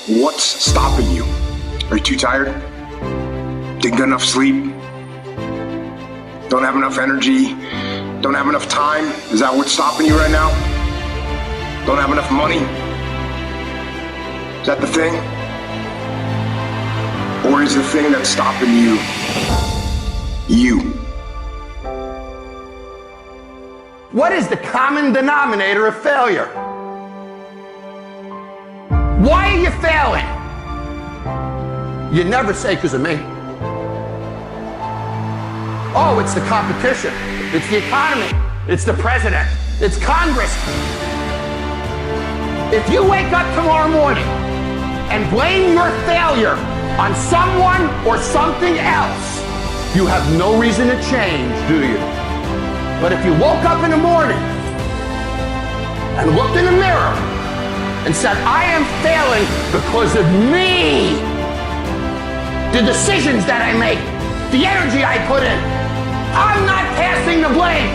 What's stopping you? Are you too tired? Didn't get enough sleep? Don't have enough energy? Don't have enough time? Is that what's stopping you right now? Don't have enough money? Is that the thing? Or is the thing that's stopping you, you? What is the common denominator of failure? Why are you failing? You never say because of me. Oh, it's the competition. It's the economy. It's the president. It's Congress. If you wake up tomorrow morning and blame your failure on someone or something else, you have no reason to change, do you? But if you woke up in the morning and looked in the mirror and said, I am failing because of me, the decisions that I make, the energy I put in, I'm not passing the blame.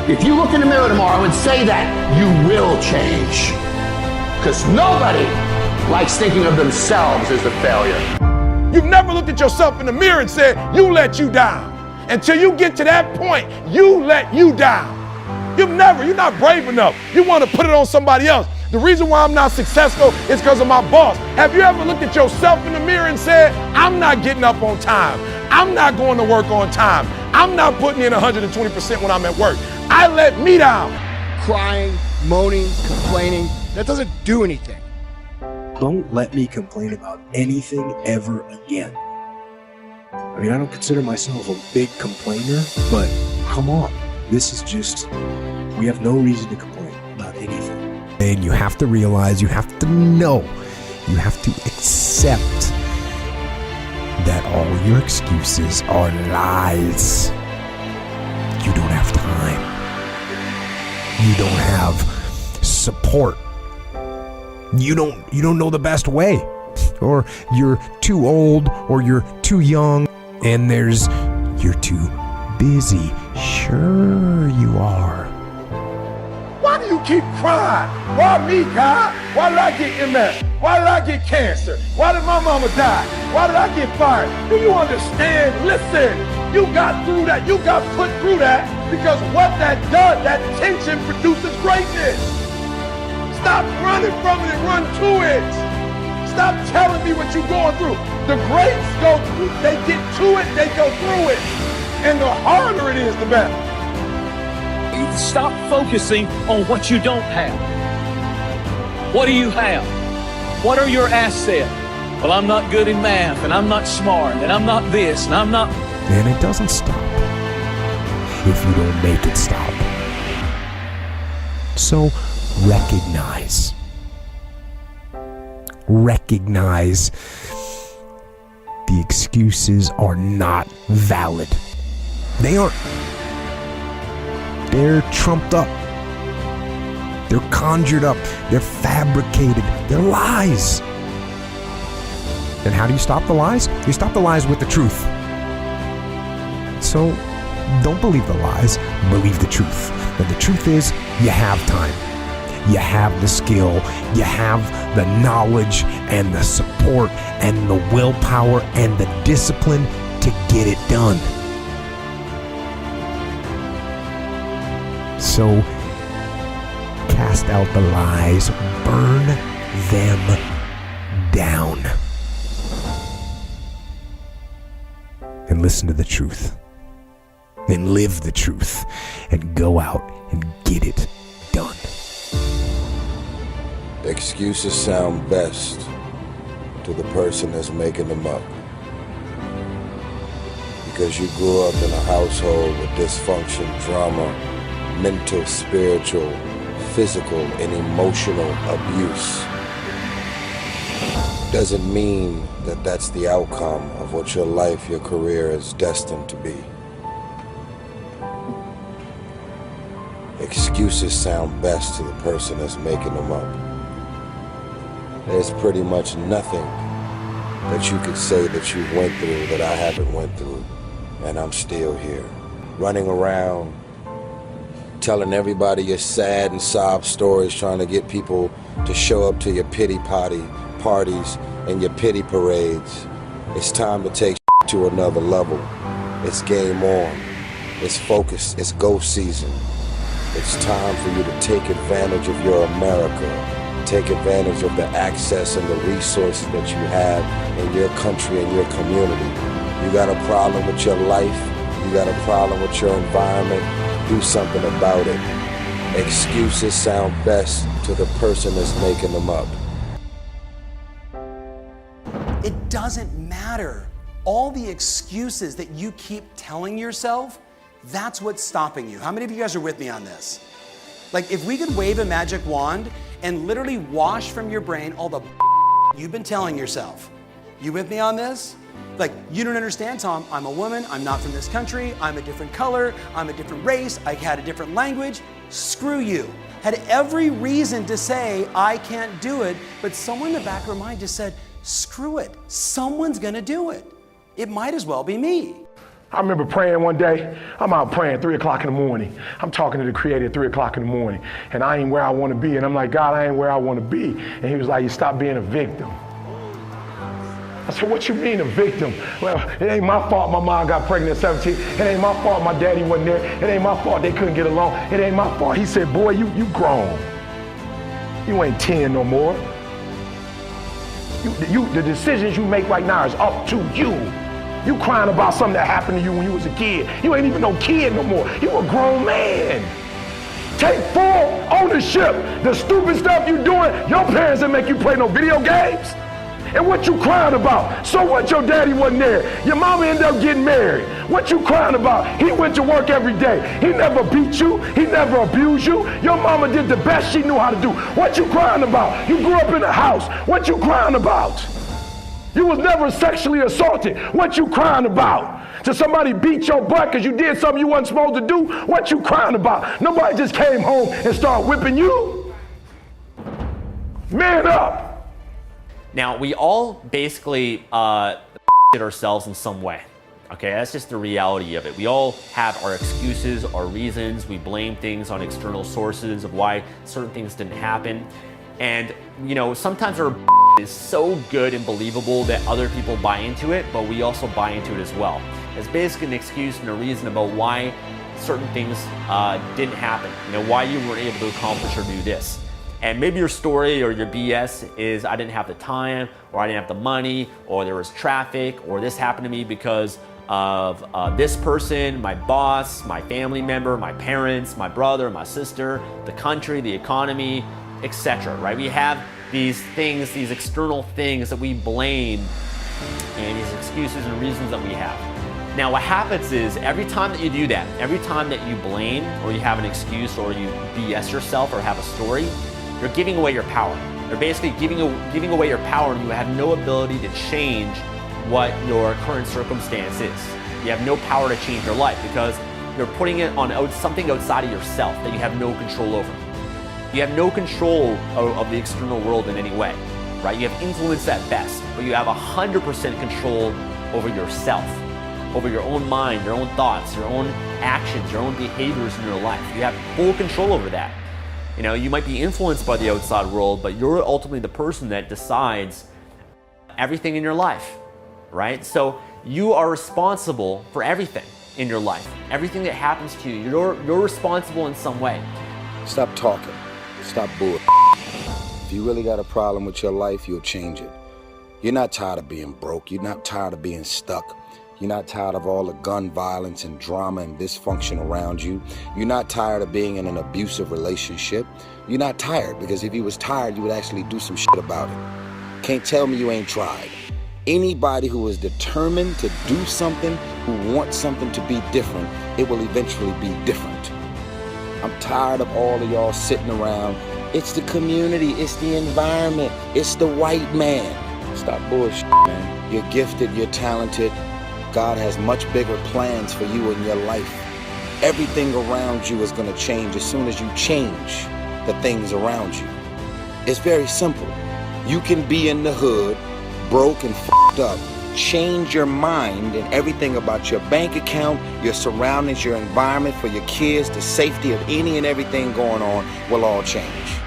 If you look in the mirror tomorrow and say that, you will change. Because nobody likes thinking of themselves as a failure. You've never looked at yourself in the mirror and said, you let you down. Until you get to that point, you let you down. You're not brave enough. You want to put it on somebody else. The reason why I'm not successful is because of my boss. Have you ever looked at yourself in the mirror and said, I'm not getting up on time. I'm not going to work on time. I'm not putting in 120% when I'm at work. I let me down. Crying, moaning, complaining, that doesn't do anything. Don't let me complain about anything ever again. I mean, I don't consider myself a big complainer, but come on. This is just, we have no reason to complain about anything. And you have to realize, you have to know, you have to accept that all your excuses are lies. You don't have time. You don't have support. You don't know the best way. Or you're too old, or you're too young, and you're too busy. Sure you are. Why do you keep crying? Why me, God? Why did I get MS? Why did I get cancer? Why did my mama die? Why did I get fired? Do you understand? Listen, you got through that. You got put through that because what that does, that tension produces greatness. Stop running from it and run to it. Stop telling me what you're going through. The greats go through, they get to it, they go through it. And the harder it is, the better. Stop focusing on what you don't have. What do you have? What are your assets? Well, I'm not good in math, and I'm not smart, and I'm not this, and I'm not... And it doesn't stop if you don't make it stop. So recognize the excuses are not valid. They aren't. They're trumped up. They're conjured up. They're fabricated. They're lies. And how do you stop the lies? You stop the lies with the truth. So don't believe the lies, believe the truth. And the truth is, you have time. You have the skill, you have the knowledge and the support and the willpower and the discipline to get it done. So cast out the lies, burn them down, and listen to the truth, and live the truth, and go out and get it done. Excuses sound best to the person that's making them up. Because you grew up in a household with dysfunction, drama, mental, spiritual, physical, and emotional abuse. Doesn't mean that that's the outcome of what your life, your career is destined to be. Excuses sound best to the person that's making them up. There's pretty much nothing that you could say that you went through that I haven't went through, and I'm still here, running around telling everybody your sad and sob stories, trying to get people to show up to your pity parties and your pity parades. It's time to take to another level. It's game on. It's focus. It's go season. It's time for you to take advantage of your America. Take advantage of the access and the resources that you have in your country and your community. You got a problem with your life. You got a problem with your environment. Do something about it. Excuses sound best to the person that's making them up. It doesn't matter. All the excuses that you keep telling yourself, that's what's stopping you. How many of you guys are with me on this? Like, if we could wave a magic wand and literally wash from your brain all the you've been telling yourself. You with me on this? Like, you don't understand, Tom. I'm a woman. I'm not from this country. I'm a different color. I'm a different race. I had a different language. Screw you. Had every reason to say, I can't do it, but someone in the back of her mind just said, screw it. Someone's going to do it. It might as well be me. I remember praying one day. I'm out praying 3 o'clock in the morning. I'm talking to the Creator at 3 o'clock in the morning, and I ain't where I want to be. And I'm like, God, I ain't where I want to be. And he was like, you stop being a victim. I said, what you mean a victim? Well, it ain't my fault my mom got pregnant at 17. It ain't my fault my daddy wasn't there. It ain't my fault they couldn't get along. It ain't my fault. He said, boy, you grown. You ain't 10 no more. The decisions you make right now is up to you. You crying about something that happened to you when you was a kid. You ain't even no kid no more. You a grown man. Take full ownership. The stupid stuff you doing, your parents didn't make you play no video games. And what you crying about? So what your daddy wasn't there? Your mama ended up getting married. What you crying about? He went to work every day. He never beat you. He never abused you. Your mama did the best she knew how to do. What you crying about? You grew up in a house. What you crying about? You was never sexually assaulted. What you crying about? Did somebody beat your butt because you did something you wasn't supposed to do? What you crying about? Nobody just came home and started whipping you. Man up. Now, we all basically shit ourselves in some way. Okay, that's just the reality of it. We all have our excuses, our reasons. We blame things on external sources of why certain things didn't happen. And, you know, sometimes our is so good and believable that other people buy into it, but we also buy into it as well. It's basically an excuse and a reason about why certain things didn't happen. You know, why you weren't able to accomplish or do this. And maybe your story or your BS is I didn't have the time, or I didn't have the money, or there was traffic, or this happened to me because of this person, my boss, my family member, my parents, my brother, my sister, the country, the economy, etc. Right? We have these things, these external things that we blame, and these excuses and reasons that we have. Now, what happens is every time that you do that, every time that you blame or you have an excuse or you BS yourself or have a story, you're giving away your power. You're basically giving away your power, and you have no ability to change what your current circumstance is. You have no power to change your life because you're putting it on something outside of yourself that you have no control over. You have no control of the external world in any way, right? You have influence at best, but you have 100% control over yourself, over your own mind, your own thoughts, your own actions, your own behaviors in your life. You have full control over that. You know, you might be influenced by the outside world, but you're ultimately the person that decides everything in your life, right? So you are responsible for everything in your life. Everything that happens to you, you're responsible in some way. Stop talking. Stop bull. If you really got a problem with your life, you'll change it. You're not tired of being broke. You're not tired of being stuck. You're not tired of all the gun violence and drama and dysfunction around you. You're not tired of being in an abusive relationship. You're not tired, because if you was tired, you would actually do some shit about it. Can't tell me you ain't tried. Anybody who is determined to do something, who wants something to be different, it will eventually be different. I'm tired of all of y'all sitting around. It's the community, it's the environment, it's the white man. Stop bullshit, man. You're gifted, you're talented. God has much bigger plans for you in your life. Everything around you is going to change as soon as you change the things around you. It's very simple. You can be in the hood, broke and f***ed up, change your mind, and everything about your bank account, your surroundings, your environment for your kids, the safety of any and everything going on will all change.